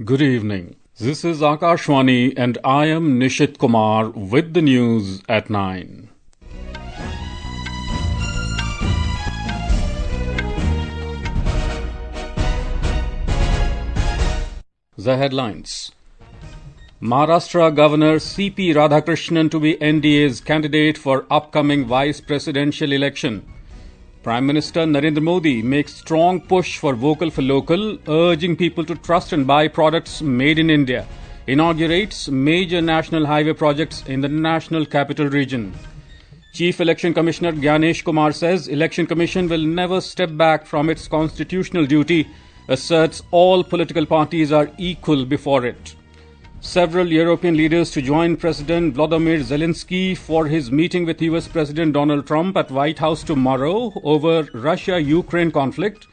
Good evening. This is Akashwani and I am Nishit Kumar with the news at 9. The headlines. Maharashtra Governor CP Radhakrishnan to be NDA's candidate for upcoming vice presidential election. Prime Minister Narendra Modi makes strong push for vocal for local, urging people to trust and buy products made in India. Inaugurates major national highway projects in the National Capital Region. Chief Election Commissioner Gyanesh Kumar says Election Commission will never step back from its constitutional duty, asserts all political parties are equal before it. Several European leaders to join President Volodymyr Zelensky for his meeting with US President Donald Trump at White House tomorrow over Russia-Ukraine conflict.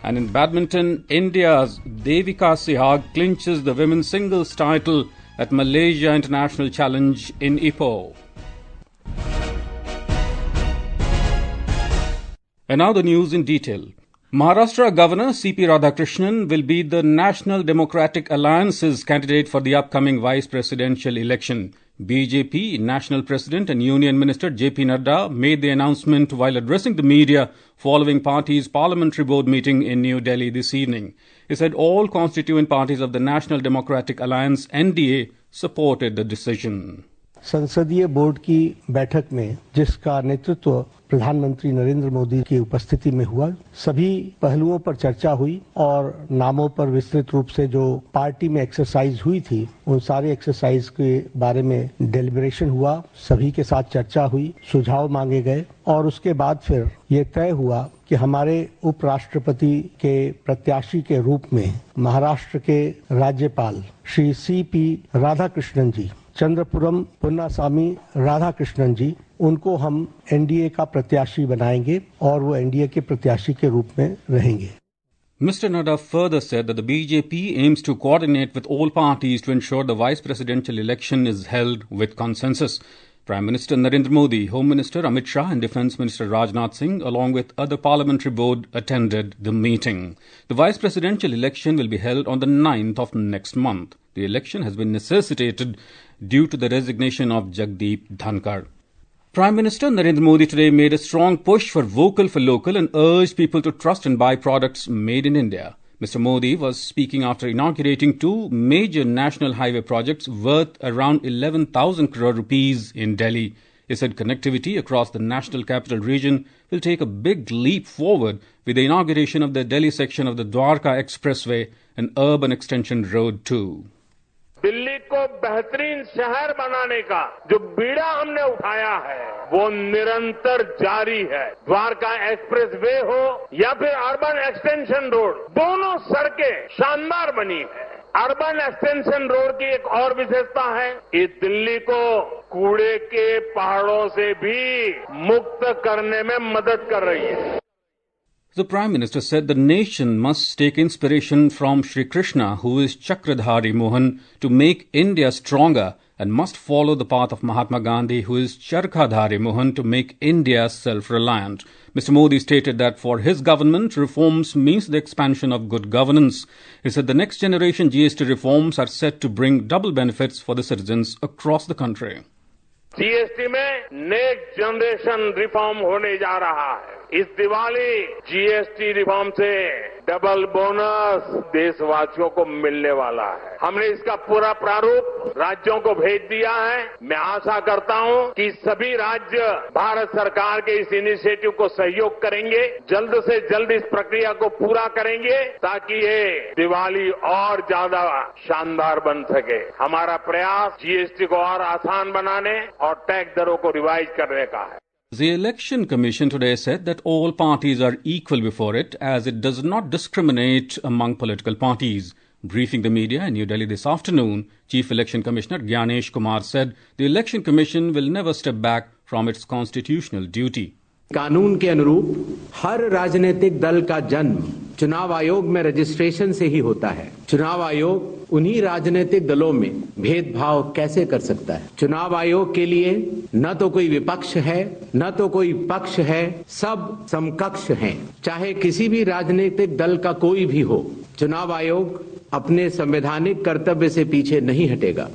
And in badminton, India's Devika Sihag clinches the women's singles title at Malaysia International Challenge in Ipoh. And now the news in detail. Maharashtra Governor CP Radhakrishnan will be the National Democratic Alliance's candidate for the upcoming vice presidential election. BJP National President and Union Minister JP Nadda made the announcement while addressing the media following party's parliamentary board meeting in New Delhi this evening. He said all constituent parties of the National Democratic Alliance NDA supported the decision. संसदीय board की बैठक में जिसका नेतृत्व प्रधानमंत्री नरेंद्र मोदी की उपस्थिति में हुआ, सभी पहलुओं पर चर्चा हुई और नामों पर विस्तृत रूप से जो पार्टी में एक्सरसाइज हुई थी, उन सारे एक्सरसाइज के बारे में डेलिब्रेशन हुआ, सभी के साथ चर्चा हुई, सुझाव मांगे गए और उसके बाद फिर ये तय हुआ कि हमारे उपराष्ट्रपति के प्रत्याशी के रूप में महाराष्ट्र के राज्यपाल श्री सीपी राधाकृष्णन जी, चंद्रपुरम पुन्नास्वामी राधाकृष्णन जी, उनको हम एनडीए का प्रत्याशी बनाएंगे और वो एनडीए के प्रत्याशी के रूप में रहेंगे. Mr. Nadda further said that the BJP aims to coordinate with all parties to ensure the vice presidential election is held with consensus. Prime Minister Narendra Modi, Home Minister Amit Shah and Defence Minister Rajnath Singh along with other parliamentary board attended the meeting. The vice presidential election will be held on the 9th of next month. The election has been necessitated due to the resignation of Jagdeep Dhankar. Prime Minister Narendra Modi today made a strong push for vocal for local and urged people to trust and buy products made in India. Mr. Modi was speaking after inaugurating two major national highway projects worth around 11,000 crore rupees in Delhi. He said connectivity across the National Capital Region will take a big leap forward with the inauguration of the Delhi section of the Dwarka Expressway and Urban Extension Road 2. Delhi को बेहतरीन शहर बनाने का जो बीड़ा हमने उठाया है वो निरंतर जारी है. द्वारका एक्सप्रेस वे हो या फिर अर्बन एक्सटेंशन रोड, दोनों सड़कें शानदार बनी है. अर्बन एक्सटेंशन रोड की एक और विशेषता है, ये दिल्ली को कूड़े के पहाड़ों से भी मुक्त करने में मदद कर रही है. The Prime Minister said the nation must take inspiration from Sri Krishna, who is Chakradhari Mohan, to make India stronger and must follow the path of Mahatma Gandhi, who is Charkhadhari Mohan, to make India self-reliant. Mr. Modi stated that for his government, reforms means the expansion of good governance. He said the next generation GST reforms are set to bring double benefits for the citizens across the country. GST में next generation reform होने जा रहा है. इस Diwali GST reform से double bonus देशवासियों को मिलने वाला है. हमने इसका पूरा प्रारूप राज्यों को भेज दिया है. मैं आशा करता हूं कि सभी राज्य भारत सरकार के इस इनिशिएटिव को सहयोग करेंगे, जल्द से जल्द इस प्रक्रिया को पूरा करेंगे ताकि ये दिवाली और ज्यादा शानदार बन सके. हमारा प्रयास जीएसटी को और आसान बनाने और टैक्स दरों को रिवाइज करने का है. The Election Commission today said that all parties are equal before it as it does not discriminate among political parties. Briefing the media in New Delhi this afternoon, Chief Election Commissioner Gyanesh Kumar said the Election Commission will never step back from its constitutional duty. कानून के अनुरूप हर राजनीतिक दल का जन्म चुनाव आयोग में रजिस्ट्रेशन से ही होता है. चुनाव आयोग उन्हीं राजनीतिक दलों में भेदभाव कैसे कर सकता है? चुनाव आयोग के लिए न तो कोई विपक्ष है, न तो कोई पक्ष है, सब समकक्ष हैं. चाहे किसी भी राजनीतिक दल का कोई भी हो, चुनाव आयोग अपने संवैधानिक कर्तव्य से पीछे नहीं हटेगा।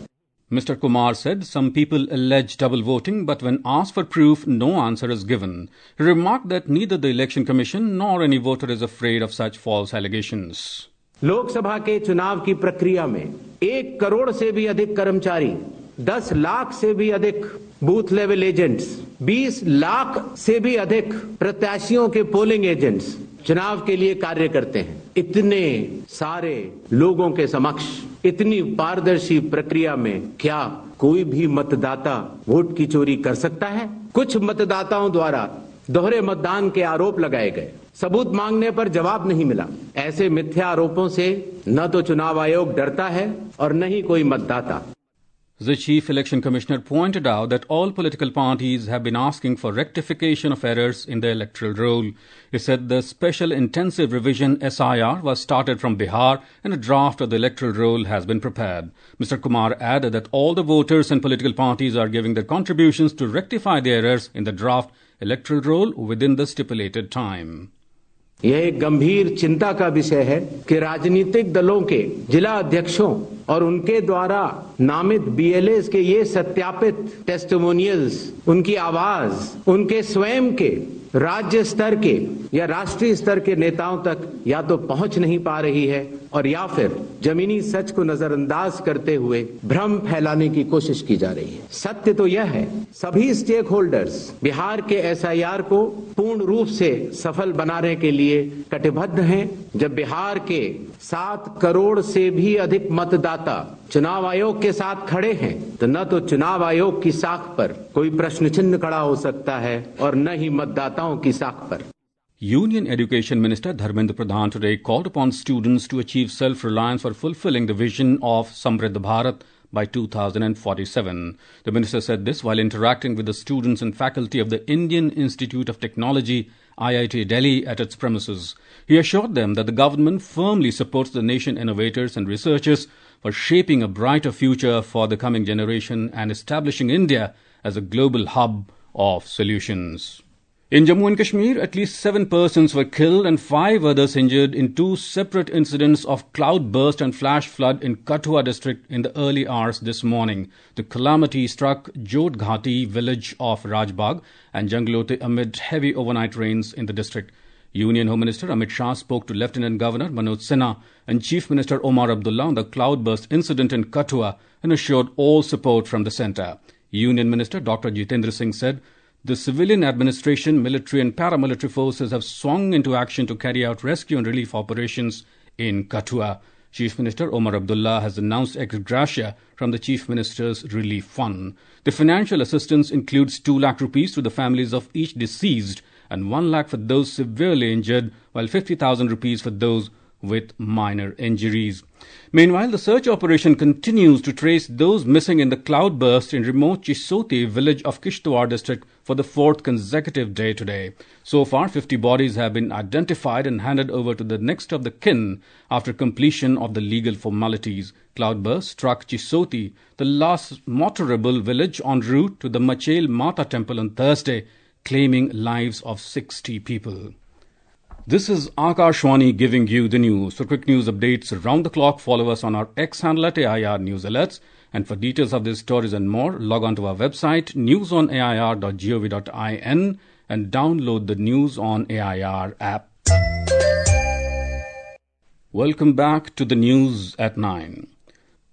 Mr. Kumar said some people allege double voting, but when asked for proof, no answer is given. He remarked that neither the Election Commission nor any voter is afraid of such false allegations. Lok Sabha के चुनाव की प्रक्रिया में 1 करोड़ से भी अधिक कर्मचारी, 10 लाख से भी अधिक बूथ लेवल एजेंट्स, 20 लाख से भी अधिक प्रत्याशियों के पोलिंग एजेंट्स चुनाव के लिए कार्य करते हैं। इतने सारे लोगों के समक्ष इतनी पारदर्शी प्रक्रिया में क्या कोई भी मतदाता वोट की चोरी कर सकता है? कुछ मतदाताओं द्वारा दोहरे मतदान के आरोप लगाए गए, सबूत मांगने पर जवाब नहीं मिला। ऐसे मिथ्या आरोपों से न तो चुनाव आयोग डरता है और न ही कोई मतदाता। The Chief Election Commissioner pointed out that all political parties have been asking for rectification of errors in the electoral roll. He said the Special Intensive Revision SIR was started from Bihar and a draft of the electoral roll has been prepared. Mr. Kumar added that all the voters and political parties are giving their contributions to rectify the errors in the draft electoral roll within the stipulated time. यह एक गंभीर चिंता का विषय है कि राजनीतिक दलों के जिला अध्यक्षों और उनके द्वारा नामित बीएलएस के ये सत्यापित टेस्टिमोनियल्स, उनकी आवाज उनके स्वयं के राज्य स्तर के या राष्ट्रीय स्तर के नेताओं तक या तो पहुंच नहीं पा रही है और या फिर जमीनी सच को नजरअंदाज करते हुए भ्रम फैलाने की कोशिश की जा रही है। सत्य तो यह है, सभी स्टेक होल्डर्स बिहार के एसआईआर को पूर्ण रूप से सफल बनाने के लिए कटिबद्ध हैं। जब बिहार के 7 करोड़ से भी अधिक मतदाता चुनाव आयोग के साथ खड़े हैं तो न तो चुनाव आयोग की साख पर कोई प्रश्न चिन्ह खड़ा हो सकता है और न ही मतदाताओं की साख पर। Union Education Minister Dharmendra Pradhan today called upon students to achieve self-reliance for fulfilling the vision of Samriddh Bharat by 2047. The minister said this while interacting with the students and faculty of the Indian Institute of Technology, IIT Delhi, at its premises. He assured them that the government firmly supports the nation innovators and researchers for shaping a brighter future for the coming generation and establishing India as a global hub of solutions. In Jammu and Kashmir, at least 7 persons were killed and 5 others injured in 2 separate incidents of cloudburst and flash flood in Kathua district in the early hours this morning. The calamity struck Jod Ghati village of Rajbagh and Janglote amid heavy overnight rains in the district. Union Home Minister Amit Shah spoke to Lieutenant Governor Manoj Sinha and Chief Minister Omar Abdullah on the cloudburst incident in Kathua and assured all support from the centre. Union Minister Dr. Jitendra Singh said, the civilian administration, military and paramilitary forces have swung into action to carry out rescue and relief operations in Kathua. Chief Minister Omar Abdullah has announced ex gratia from the Chief Minister's Relief Fund. The financial assistance includes 2 lakh rupees to the families of each deceased and 1 lakh for those severely injured, while 50,000 rupees for those with minor injuries. Meanwhile, the search operation continues to trace those missing in the cloudburst in remote Chisoti village of Kishtwar district for the 4th consecutive day today. So far, 50 bodies have been identified and handed over to the next of the kin after completion of the legal formalities. Cloudburst struck Chisoti, the last motorable village en route to the Machel Mata temple on Thursday, claiming lives of 60 people. This is Akashwani giving you the news. For quick news updates around the clock, follow us on our X handle at AIR News Alerts. And for details of these stories and more, log on to our website newsonair.gov.in and download the News on AIR app. Welcome back to the news at 9.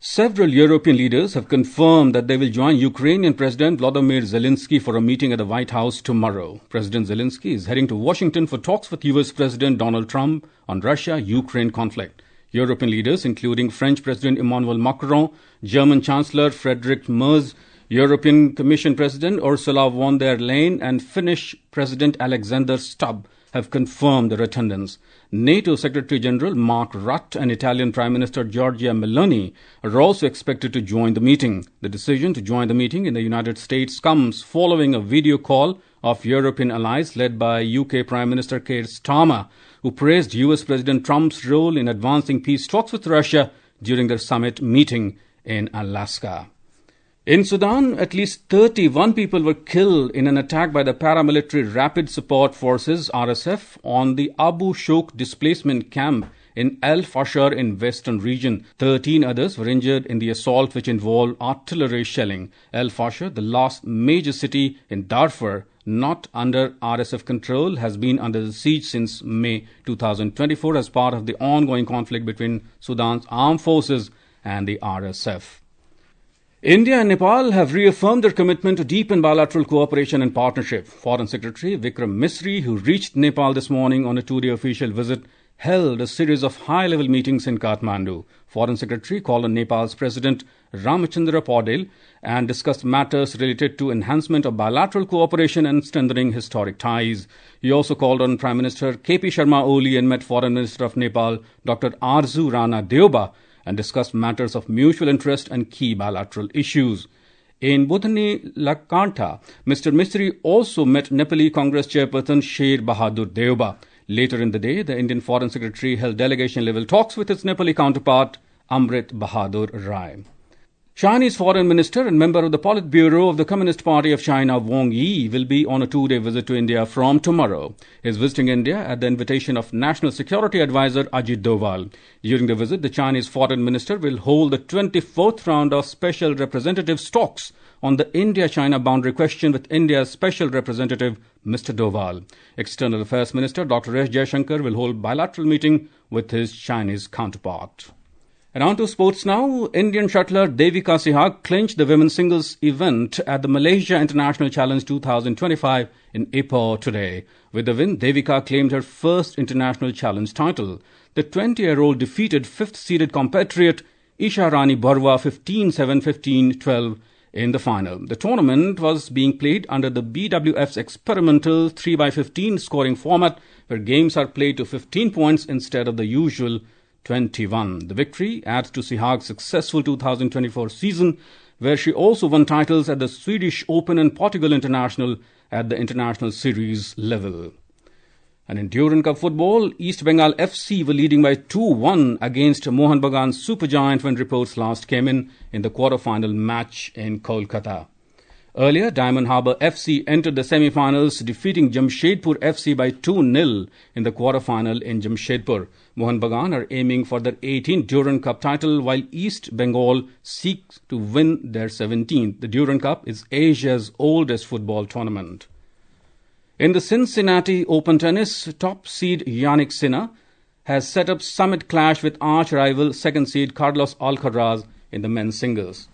Several European leaders have confirmed that they will join Ukrainian President Volodymyr Zelensky for a meeting at the White House tomorrow. President Zelensky is heading to Washington for talks with US President Donald Trump on Russia-Ukraine conflict. European leaders, including French President Emmanuel Macron, German Chancellor Friedrich Merz, European Commission President Ursula von der Leyen and Finnish President Alexander Stubb have confirmed their attendance. NATO Secretary General Mark Rutte and Italian Prime Minister Giorgia Meloni are also expected to join the meeting. The decision to join the meeting in the United States comes following a video call of European allies led by UK Prime Minister Keir Starmer, who praised US President Trump's role in advancing peace talks with Russia during their summit meeting in Alaska. In Sudan, at least 31 people were killed in an attack by the paramilitary Rapid Support Forces, RSF, on the Abu Shok displacement camp in Al Fasher in western region. 13 others were injured in the assault which involved artillery shelling. Al Fasher, the last major city in Darfur not under RSF control, has been under the siege since May 2024 as part of the ongoing conflict between Sudan's armed forces and the RSF. India and Nepal have reaffirmed their commitment to deepen bilateral cooperation and partnership. Foreign Secretary Vikram Misri, who reached Nepal this morning on a two-day official visit, held a series of high-level meetings in Kathmandu. Foreign Secretary called on Nepal's President Ramachandra Paudel and discussed matters related to enhancement of bilateral cooperation and strengthening historic ties. He also called on Prime Minister KP Sharma Oli and met Foreign Minister of Nepal Dr. Arzu Rana Deoba and discussed matters of mutual interest and key bilateral issues. In Budhani Lakanta, Mr. Misri also met Nepali Congress Chairperson Sher Bahadur Deoba. Later in the day, the Indian Foreign Secretary held delegation-level talks with its Nepali counterpart, Amrit Bahadur Rai. Chinese Foreign Minister and member of the Politburo of the Communist Party of China, Wang Yi, will be on a two-day visit to India from tomorrow. He is visiting India at the invitation of National Security Advisor Ajit Doval. During the visit, the Chinese Foreign Minister will hold the 24th round of Special Representatives talks on the India-China boundary question with India's Special Representative, Mr. Doval. External Affairs Minister Dr. S. Jaishankar will hold bilateral meeting with his Chinese counterpart. And on to sports now. Indian shuttler Devika Sihag clinched the women's singles event at the Malaysia International Challenge 2025 in Ipoh today. With the win, Devika claimed her first international challenge title. The 20-year-old defeated fifth-seeded compatriot Isha Rani Barwa 15-7, 15-12 in the final. The tournament was being played under the BWF's experimental 3x15 scoring format, where games are played to 15 points instead of the usual 21. The victory adds to Sihag's successful 2024 season, where she also won titles at the Swedish Open and Portugal International at the International Series level. And in Durand Cup football, East Bengal FC were leading by 2-1 against Mohun Bagan's supergiant when reports last came in the quarter-final match in Kolkata. Earlier, Diamond Harbour FC entered the semi-finals, defeating Jamshedpur FC by 2-0 in the quarter-final in Jamshedpur. Mohun Bagan are aiming for their 18th Durand Cup title, while East Bengal seeks to win their 17th. The Durand Cup is Asia's oldest football tournament. In the Cincinnati Open Tennis, top seed Yannick Sinner has set up summit clash with arch-rival second seed Carlos Alcaraz in the men's singles.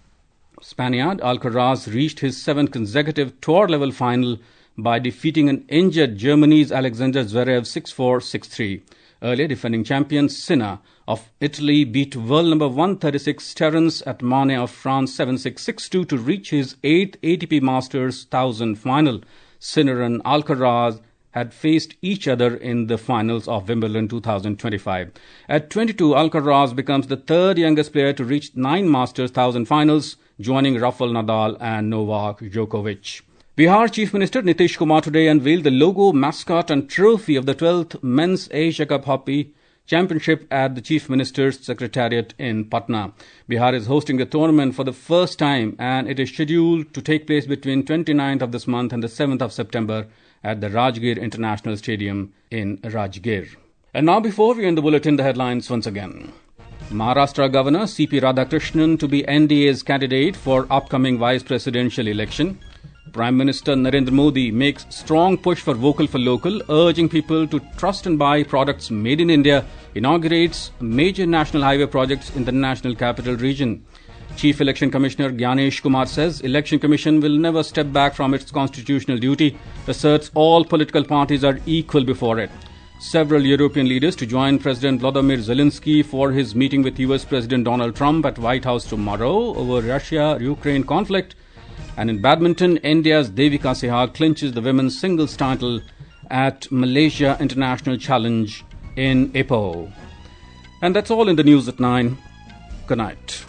Spaniard Alcaraz reached his seventh consecutive tour-level final by defeating an injured Germany's Alexander Zverev 6-4, 6-3. Earlier defending champion Sinner of Italy beat world number 136 Terence Atmane of France 7-6, 6-2 to reach his 8th ATP Masters 1000 final. Sinner and Alcaraz had faced each other in the finals of Wimbledon 2025. At 22, Alcaraz becomes the third youngest player to reach 9 Masters 1000 finals, joining Rafael Nadal and Novak Djokovic. Bihar Chief Minister Nitish Kumar today unveiled the logo, mascot and trophy of the 12th Men's Asia Cup Hockey Championship at the Chief Minister's Secretariat in Patna. Bihar is hosting the tournament for the first time, and it is scheduled to take place between 29th of this month and the 7th of September at the Rajgir International Stadium in Rajgir. And now, before we end the bulletin, the headlines once again. Maharashtra Governor CP Radhakrishnan to be NDA's candidate for upcoming vice presidential election. Prime Minister Narendra Modi makes strong push for vocal for local, urging people to trust and buy products made in India, inaugurates major national highway projects in the national capital region. Chief Election Commissioner Gyanesh Kumar says Election Commission will never step back from its constitutional duty, asserts all political parties are equal before it. Several European leaders to join President Volodymyr Zelensky for his meeting with US President Donald Trump at White House tomorrow over Russia-Ukraine conflict. And in badminton, India's Devika Sihag clinches the women's singles title at Malaysia International Challenge in Ipoh. And that's all in the news at 9. Good night.